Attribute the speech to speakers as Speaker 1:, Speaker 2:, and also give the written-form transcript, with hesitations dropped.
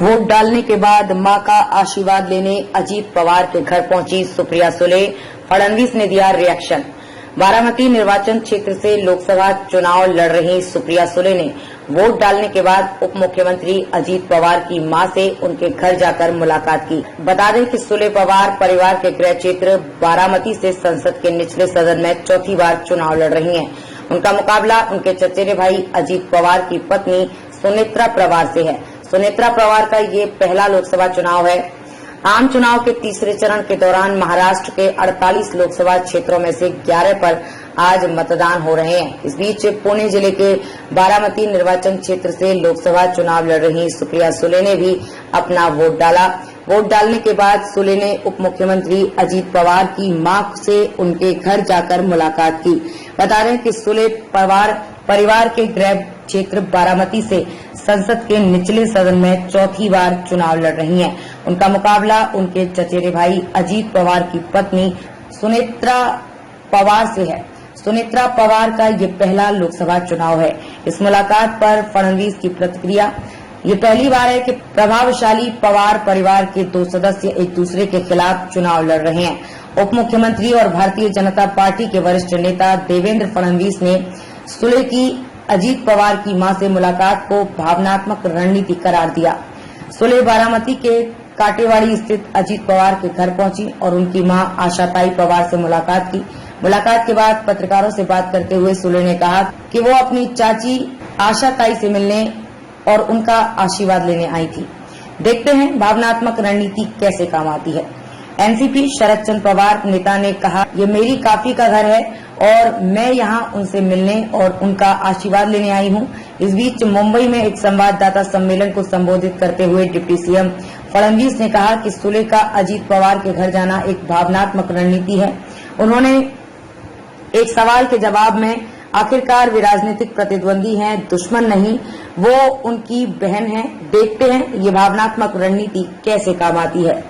Speaker 1: Vote डालने के बाद मां का आशीर्वाद लेने अजीत पवार के घर पहुंची सुप्रिया सुले। फडणवीस ने दिया रिएक्शन। बारामती निर्वाचन क्षेत्र से लोकसभा चुनाव लड़ रही सुप्रिया सुले ने वोट डालने के बाद उप मुख्यमंत्री अजीत पवार की मां से उनके घर जाकर मुलाकात की। बता दें कि सुले पवार परिवार के गृह क्षेत्र बारामती से संसद के निचले सदन में चौथी बार चुनाव लड़ रही हैं। उनका मुकाबला उनके चचेरे भाई अजीत पवार की पत्नी सुनेत्रा पवार से है। सुनेत्रा पवार का ये पहला लोकसभा चुनाव है। आम चुनाव के तीसरे चरण के दौरान महाराष्ट्र के 48 लोकसभा क्षेत्रों में से 11 पर आज मतदान हो रहे हैं। इस बीच पुणे जिले के बारामती निर्वाचन क्षेत्र से लोकसभा चुनाव लड़ रही सुप्रिया सुले ने भी अपना वोट डाला। वोट डालने के बाद सुले ने उप मुख्यमंत्री अजीत पवार की मां से उनके घर जाकर मुलाकात की। बता रहे कि सुले पवार परिवार के गृह क्षेत्र बारामती से संसद के निचले सदन में चौथी बार चुनाव लड़ रही हैं। उनका मुकाबला उनके चचेरे भाई अजीत पवार की पत्नी सुनेत्रा पवार से है। सुनेत्रा पवार का ये पहला लोकसभा चुनाव है। इस मुलाकात पर फडणवीस की प्रतिक्रिया। ये पहली बार है कि प्रभावशाली पवार परिवार के दो सदस्य एक दूसरे के खिलाफ चुनाव लड़ रहे हैं। उप मुख्यमंत्री और भारतीय जनता पार्टी के वरिष्ठ नेता देवेंद्र फडणवीस ने सुले की अजीत पवार की मां से मुलाकात को भावनात्मक रणनीति करार दिया। सुले बारामती के काटेवाड़ी स्थित अजीत पवार के घर पहुंची और उनकी मां आशाताई पवार से मुलाकात की। मुलाकात के बाद पत्रकारों से बात करते हुए सुले ने कहा कि वो अपनी चाची आशाताई से मिलने और उनका आशीर्वाद लेने आई थी। देखते हैं भावनात्मक रणनीति कैसे काम आती है। एनसीपी शरद चंद्र पवार नेता ने कहा, ये मेरी काफी का घर है और मैं यहां उनसे मिलने और उनका आशीर्वाद लेने आई हूं। इस बीच मुंबई में एक संवाददाता सम्मेलन को संबोधित करते हुए डिप्टी सीएम फडणवीस ने कहा कि सुले का अजीत पवार के घर जाना एक भावनात्मक रणनीति है। उन्होंने एक सवाल के जवाब में आखिरकार वे राजनीतिक प्रतिद्वंदी हैं, दुश्मन नहीं, वो उनकी बहन है। देखते हैं ये भावनात्मक रणनीति कैसे काम आती है।